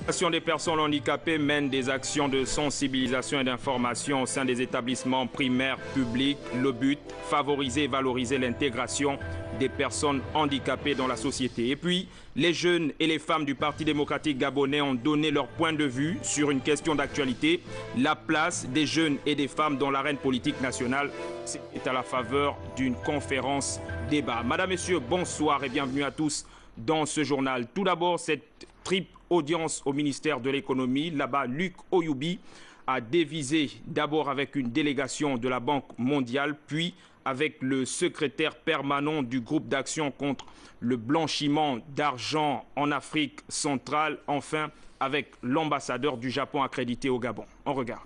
L'association des personnes handicapées mène des actions de sensibilisation et d'information au sein des établissements primaires publics. Le but, favoriser et valoriser l'intégration des personnes handicapées dans la société. Et puis, les jeunes et les femmes du Parti démocratique gabonais ont donné leur point de vue sur une question d'actualité, la place des jeunes et des femmes dans l'arène politique nationale. C'est à la faveur d'une conférence débat. Madame, Messieurs, bonsoir et bienvenue à tous dans ce journal. Tout d'abord, cette triple audience au ministère de l'économie. Là-bas, Luc Oyoubi a dévisé d'abord avec une délégation de la Banque mondiale, puis avec le secrétaire permanent du groupe d'action contre le blanchiment d'argent en Afrique centrale, enfin avec l'ambassadeur du Japon accrédité au Gabon. On regarde.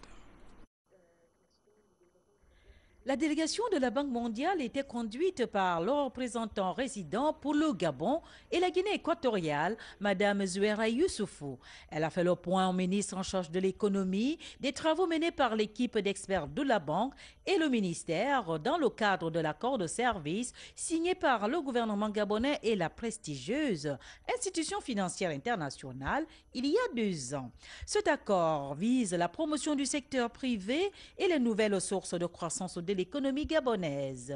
La délégation de la Banque mondiale était conduite par le représentant résident pour le Gabon et la Guinée équatoriale, Mme Zouera Youssoufou. Elle a fait le point au ministre en charge de l'économie, des travaux menés par l'équipe d'experts de la Banque et le ministère dans le cadre de l'accord de service signé par le gouvernement gabonais et la prestigieuse institution financière internationale il y a 2 ans. Cet accord vise la promotion du secteur privé et les nouvelles sources de croissance de l'économie gabonaise.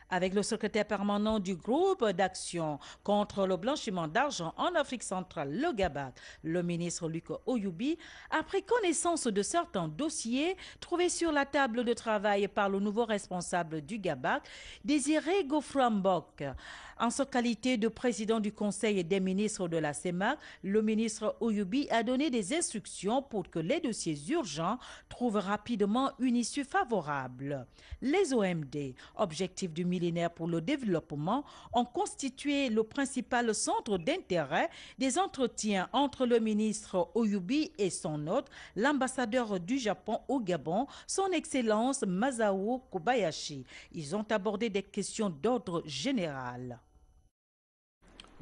Avec le secrétaire permanent du groupe d'action contre le blanchiment d'argent en Afrique centrale, le GABAC, le ministre Luc Oyoubi, a pris connaissance de certains dossiers trouvés sur la table de travail par le nouveau responsable du GABAC, Désiré Goframbok. En sa qualité de président du Conseil des ministres de la CEMAC, le ministre Oyoubi a donné des instructions pour que les dossiers urgents trouvent rapidement une issue favorable. Les OMD, objectifs du millénaire pour le développement, ont constitué le principal centre d'intérêt des entretiens entre le ministre Oyoubi et son hôte, l'ambassadeur du Japon au Gabon, son Excellence Masao Kobayashi. Ils ont abordé des questions d'ordre général.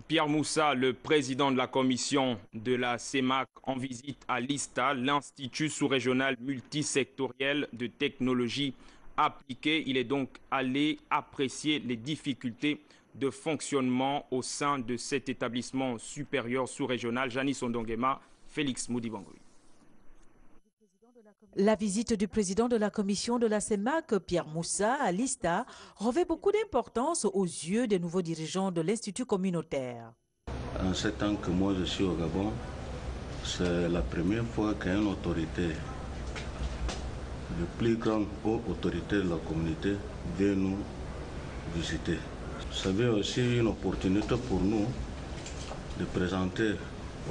Pierre Moussa, le président de la commission de la CEMAC, en visite à l'ISTA, l'Institut sous-régional multisectoriel de technologie appliquée. Il est donc allé apprécier les difficultés de fonctionnement au sein de cet établissement supérieur sous-régional. Janice Ondongema, Félix Moudibangui. La visite du président de la commission de la CEMAC, Pierre Moussa, à l'ISTA, revêt beaucoup d'importance aux yeux des nouveaux dirigeants de l'Institut communautaire. En 7 ans que moi je suis au Gabon, c'est la première fois qu'une autorité, le plus grand autorité de la communauté, vient nous visiter. C'est aussi une opportunité pour nous de présenter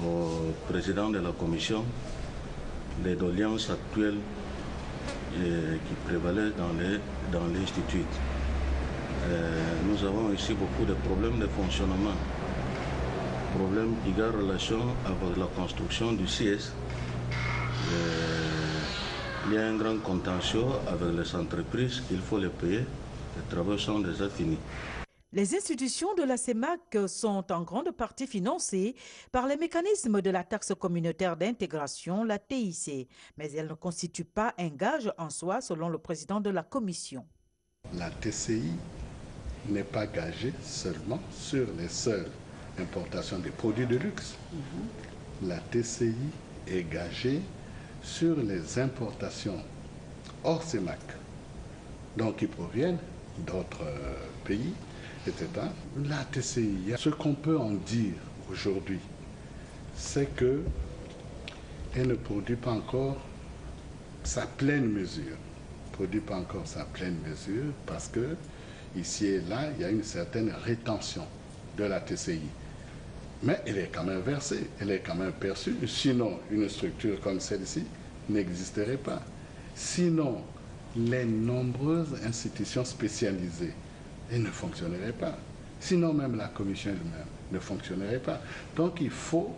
au président de la commission les doléances actuelles qui prévalaient dans l'Institut. Nous avons ici beaucoup de problèmes de fonctionnement, problèmes qui ont relation avec la construction du CS. Il y a un grand contentieux avec les entreprises, il faut les payer, les travaux sont déjà finis. Les institutions de la CEMAC sont en grande partie financées par les mécanismes de la taxe communautaire d'intégration, la TIC, mais elles ne constituent pas un gage en soi, selon le président de la commission. La TCI n'est pas gagée seulement sur les seules importations des produits de luxe. La TCI est gagée sur les importations hors CEMAC, donc qui proviennent d'autres pays. Etc. La TCI, ce qu'on peut en dire aujourd'hui, c'est qu'elle ne produit pas encore sa pleine mesure. Parce que ici et là, il y a une certaine rétention de la TCI. Mais elle est quand même versée, elle est quand même perçue. Sinon, une structure comme celle-ci n'existerait pas. Sinon, les nombreuses institutions spécialisées, elle ne fonctionnerait pas. Sinon, même la commission elle-même ne fonctionnerait pas. Donc, il faut,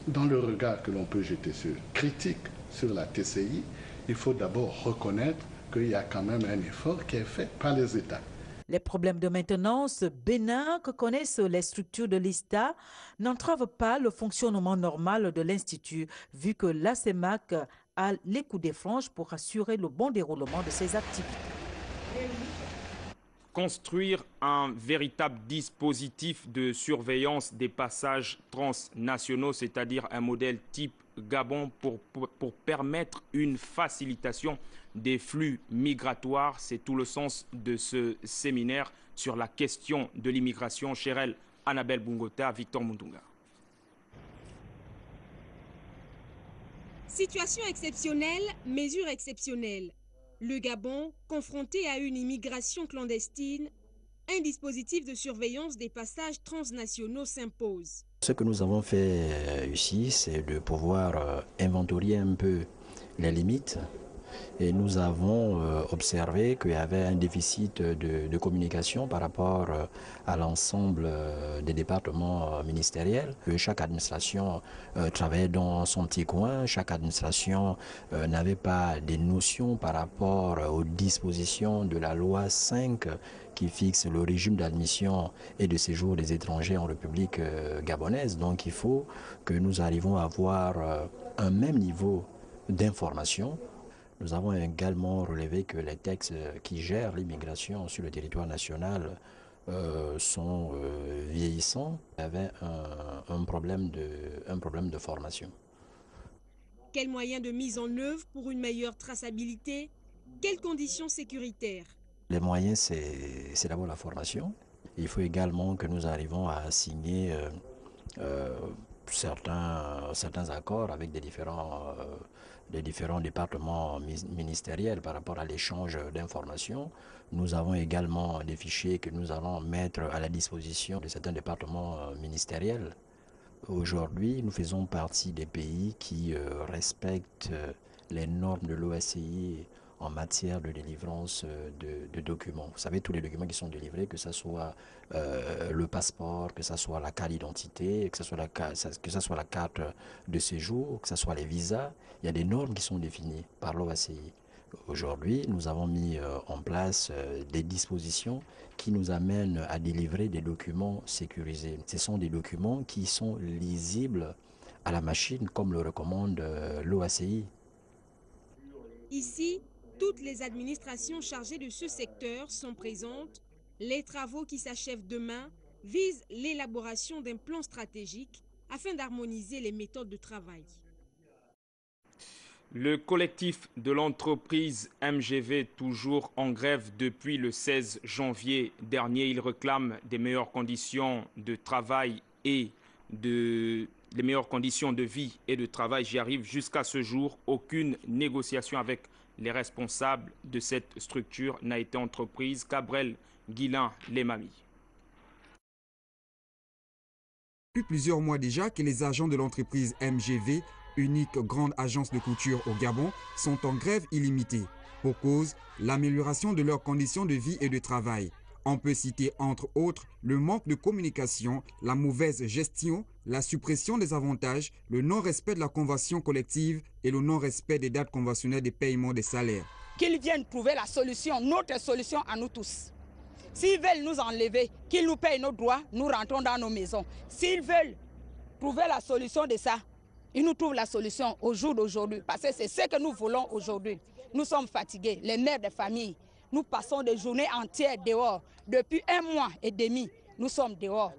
dans le regard que l'on peut jeter critique sur la TCI, il faut d'abord reconnaître qu'il y a quand même un effort qui est fait par les États. Les problèmes de maintenance bénins que connaissent les structures de l'ISTA n'entravent pas le fonctionnement normal de l'Institut, vu que la CEMAC a les coups des franges pour assurer le bon déroulement de ses activités. construire un véritable dispositif de surveillance des passages transnationaux, c'est-à-dire un modèle type Gabon pour permettre une facilitation des flux migratoires. C'est tout le sens de ce séminaire sur la question de l'immigration. Chez elle, Annabelle Bungota, Victor Mundunga. Situation exceptionnelle, mesure exceptionnelle. Le Gabon, confronté à une immigration clandestine, un dispositif de surveillance des passages transnationaux s'impose. Ce que nous avons fait ici, c'est de pouvoir inventorier un peu les limites. Et nous avons observé qu'il y avait un déficit de communication par rapport à l'ensemble des départements ministériels. Chaque administration travaillait dans son petit coin, chaque administration n'avait pas des notions par rapport aux dispositions de la loi 5 qui fixe le régime d'admission et de séjour des étrangers en République gabonaise. Donc il faut que nous arrivions à avoir un même niveau d'information. Nous avons également relevé que les textes qui gèrent l'immigration sur le territoire national sont vieillissants. Il y avait un problème de formation. Quels moyens de mise en œuvre pour une meilleure traçabilité? Quelles conditions sécuritaires? Les moyens, c'est d'abord la formation. Il faut également que nous arrivions à signer certains accords avec des différents départements ministériels par rapport à l'échange d'informations. Nous avons également des fichiers que nous allons mettre à la disposition de certains départements ministériels. Aujourd'hui, nous faisons partie des pays qui respectent les normes de l'OACI en matière de délivrance de documents. Vous savez, tous les documents qui sont délivrés, que ce soit le passeport, que ce soit la carte d'identité, que ce soit la carte de séjour, que ce soit les visas, il y a des normes qui sont définies par l'OACI. Aujourd'hui, nous avons mis en place des dispositions qui nous amènent à délivrer des documents sécurisés. Ce sont des documents qui sont lisibles à la machine, comme le recommande l'OACI. Ici, toutes les administrations chargées de ce secteur sont présentes. Les travaux qui s'achèvent demain visent l'élaboration d'un plan stratégique afin d'harmoniser les méthodes de travail. Le collectif de l'entreprise MGV, toujours en grève depuis le 16 janvier dernier, il réclame des meilleures conditions de travail et des meilleures conditions de vie et de travail. J'y arrive jusqu'à ce jour. Aucune négociation avec les responsables de cette structure n'a été entreprise. Cabrel Guilain Lemami. Depuis plusieurs mois déjà que les agents de l'entreprise MGV, unique grande agence de couture au Gabon, sont en grève illimitée. Pour cause, l'amélioration de leurs conditions de vie et de travail. On peut citer entre autres le manque de communication, la mauvaise gestion, la suppression des avantages, le non-respect de la convention collective et le non-respect des dates conventionnelles de paiement des salaires. Qu'ils viennent trouver la solution, notre solution à nous tous. S'ils veulent nous enlever, qu'ils nous payent nos droits, nous rentrons dans nos maisons. S'ils veulent trouver la solution de ça, ils nous trouvent la solution au jour d'aujourd'hui. Parce que c'est ce que nous voulons aujourd'hui. Nous sommes fatigués, les mères de famille. Nous passons des journées entières dehors. Depuis 1 mois et demi, nous sommes dehors.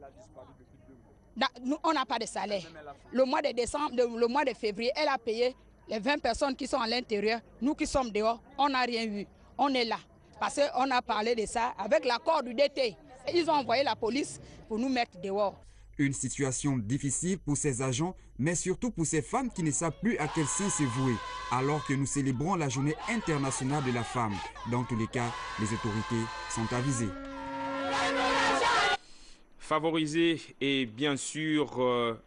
On n'a pas de salaire. Le mois de décembre, le mois de février, elle a payé les 20 personnes qui sont à l'intérieur. Nous qui sommes dehors, on n'a rien eu. On est là. Parce qu'on a parlé de ça avec l'accord du DT. Ils ont envoyé la police pour nous mettre dehors. Une situation difficile pour ces agents, mais surtout pour ces femmes qui ne savent plus à quel sein se vouer, alors que nous célébrons la journée internationale de la femme. Dans tous les cas, les autorités sont avisées. Favoriser et bien sûr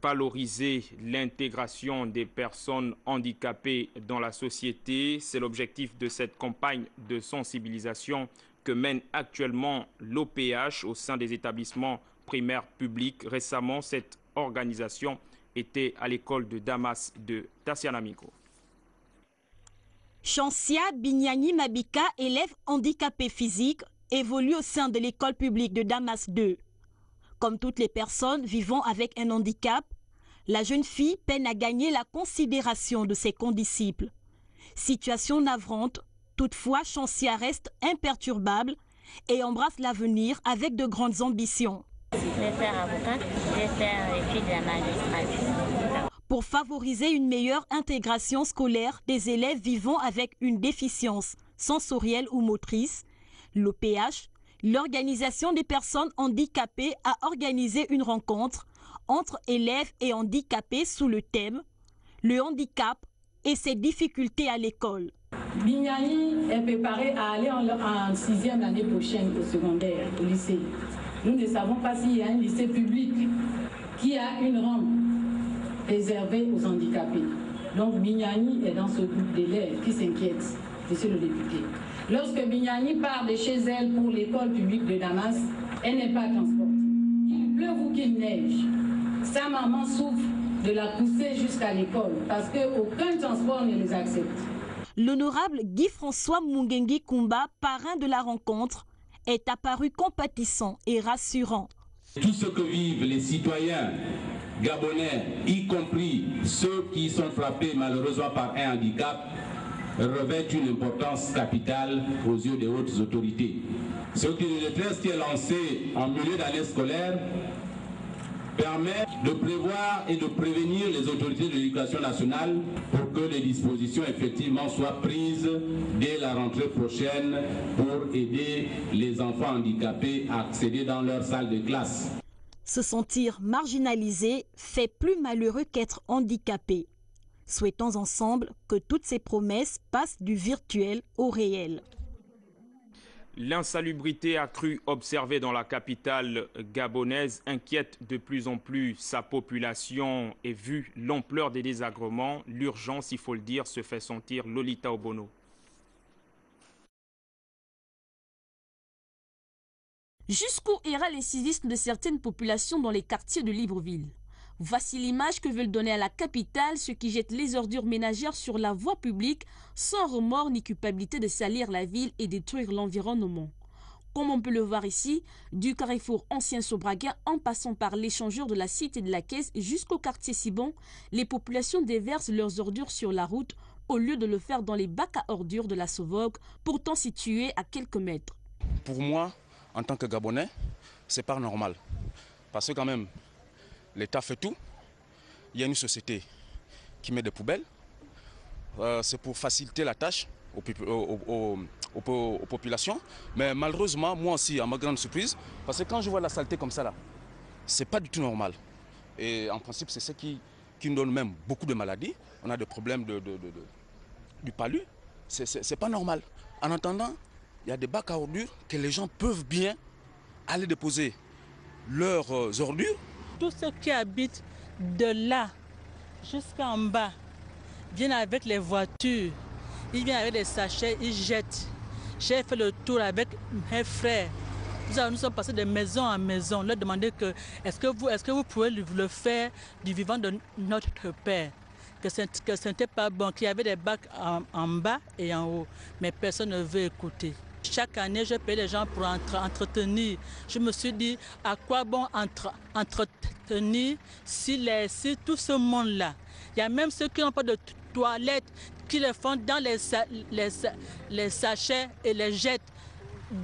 valoriser l'intégration des personnes handicapées dans la société, c'est l'objectif de cette campagne de sensibilisation que mène actuellement l'OPH au sein des établissements primaire public. Récemment, cette organisation était à l'école de Damas de Tassianamiko. Chancia Bignani Mabika, élève handicapé physique, évolue au sein de l'école publique de Damas 2. Comme toutes les personnes vivant avec un handicap, la jeune fille peine à gagner la considération de ses condisciples. Situation navrante, toutefois Chancia reste imperturbable et embrasse l'avenir avec de grandes ambitions. Je vais faire avocat, je vais faire études de la magistrature. Pour favoriser une meilleure intégration scolaire des élèves vivant avec une déficience sensorielle ou motrice, l'OPH, l'Organisation des personnes handicapées, a organisé une rencontre entre élèves et handicapés sous le thème « Le handicap et ses difficultés à l'école ». Bignani est préparé à aller en 6e l'année prochaine au secondaire, au lycée. Nous ne savons pas s'il y a un lycée public qui a une rampe réservée aux handicapés. Donc Bignani est dans ce groupe d'élèves qui s'inquiètent, monsieur le député. Lorsque Bignani part de chez elle pour l'école publique de Damas, elle n'est pas transportée. Il pleuve ou qu'il neige. Sa maman souffre de la pousser jusqu'à l'école parce qu'aucun transport ne les accepte. L'honorable Guy-François Mungengi Kumba, parrain de la rencontre, est apparu compatissant et rassurant. Tout ce que vivent les citoyens gabonais, y compris ceux qui sont frappés malheureusement par un handicap, revêt une importance capitale aux yeux des hautes autorités. Ce qui est lancé en milieu d'année scolaire permet de prévoir et de prévenir les autorités de l'éducation nationale pour que les dispositions effectivement soient prises dès la rentrée prochaine pour aider les enfants handicapés à accéder dans leur salle de classe. Se sentir marginalisé fait plus malheureux qu'être handicapé. Souhaitons ensemble que toutes ces promesses passent du virtuel au réel. L'insalubrité accrue observée dans la capitale gabonaise inquiète de plus en plus sa population et vu l'ampleur des désagréments, l'urgence, il faut le dire, se fait sentir. Lolita Obono. Jusqu'où ira l'incivisme de certaines populations dans les quartiers de Libreville? Voici l'image que veulent donner à la capitale ceux qui jettent les ordures ménagères sur la voie publique sans remords ni culpabilité de salir la ville et détruire l'environnement. Comme on peut le voir ici, du carrefour ancien Sobraga en passant par l'échangeur de la Cité de la Caisse jusqu'au quartier Sibon, les populations déversent leurs ordures sur la route au lieu de le faire dans les bacs à ordures de la Sauvogue, pourtant situés à quelques mètres. Pour moi, en tant que Gabonais, c'est pas normal. Parce que quand même, l'État fait tout. Il y a une société qui met des poubelles. C'est pour faciliter la tâche aux populations. Mais malheureusement, moi aussi, à ma grande surprise, parce que quand je vois la saleté comme ça, là, c'est pas du tout normal. Et en principe, c'est ce qui nous donne même beaucoup de maladies. On a des problèmes du palu. C'est pas normal. En attendant, il y a des bacs à ordures que les gens peuvent bien aller déposer leurs ordures. Tous ceux qui habitent de là jusqu'en bas viennent avec les voitures, ils viennent avec des sachets, ils jettent. J'ai fait le tour avec mes frères. Nous sommes passés de maison en maison, leur demander que est-ce que vous pouvez le faire du vivant de notre Père, que ce n'était pas bon, qu'il y avait des bacs en bas et en haut, mais personne ne veut écouter. Chaque année, je paye les gens pour entretenir. Je me suis dit, à quoi bon entretenir si tout ce monde-là, il y a même ceux qui n'ont pas de toilettes, qui les font dans les sachets et les jettent.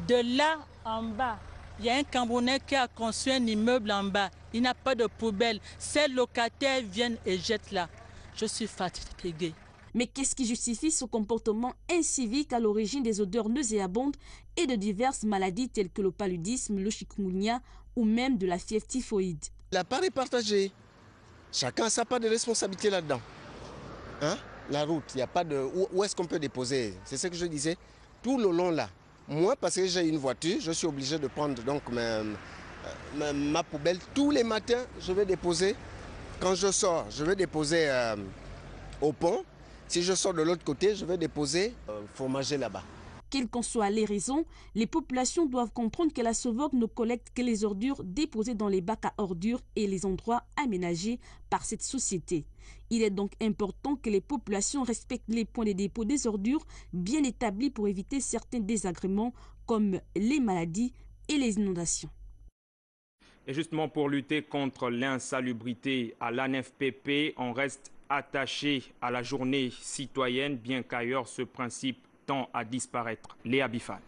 De là en bas, il y a un Camerounais qui a construit un immeuble en bas. Il n'a pas de poubelle. Ces locataires viennent et jettent là. Je suis fatigué. Mais qu'est-ce qui justifie ce comportement incivique à l'origine des odeurs nauséabondes et de diverses maladies telles que le paludisme, le chikungunya ou même de la fièvre typhoïde? La part est partagée. Chacun a sa part de responsabilité là-dedans. Hein? La route, il n'y a pas de... Où est-ce qu'on peut déposer? C'est ce que je disais. Tout le long là. Moi, parce que j'ai une voiture, je suis obligé de prendre donc ma poubelle. Tous les matins, je vais déposer. Quand je sors, je vais déposer au pont. Si je sors de l'autre côté, je vais déposer fromager là-bas. Quelles qu'en soient les raisons, les populations doivent comprendre que la Sauvogue ne collecte que les ordures déposées dans les bacs à ordures et les endroits aménagés par cette société. Il est donc important que les populations respectent les points de dépôt des ordures bien établis pour éviter certains désagréments comme les maladies et les inondations. Et justement, pour lutter contre l'insalubrité à l'ANFPP, on reste attaché à la journée citoyenne, bien qu'ailleurs ce principe tend à disparaître. Léa Bifan.